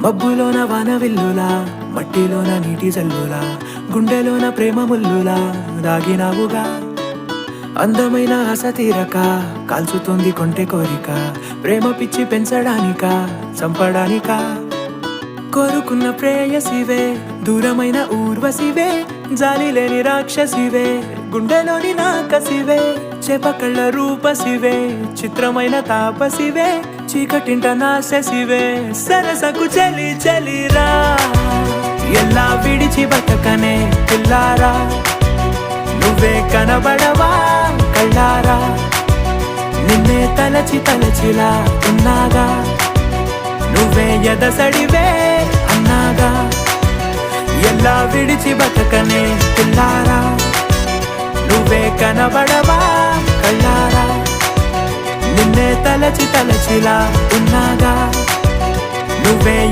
మబ్బులోన వానవిల్లులా, మట్టిలోన నీటి జల్లులా, గుండెలోన ప్రేమ ముల్లులా దాగినావుగా. అందమైన ఆశ తీరక కాల్చుతోంది కొంటె కోరిక, ప్రేమ పిచ్చి పెంచడానిక చంపడానిక. కోరుకున్న ప్రేయసివే, దూరమైన ఊర్వశివే, జాలి లేని రాక్షసివే, గుండెలోని నాకసివే, చేపకళ్ళ రూపసివే, చిత్రమైన తాపసివే, చీకటింట నాశసివే, సరసకు చలి చలిరా, ఎలా విడిచి బతకనే పిల్లారా, నువ్వే కనబడవా కళ్ళారా, నిన్నే తలచి తలచిలా ఉన్నాగా, నువ్వే ఎదసడివే అన్నాగా. ఎలా విడిచి బతకనే పిల్లారా, నువ్వే కనబడవా కళ్ళారా, నిన్నే తలచి తలచిలా ఉన్నాగా, నువ్వే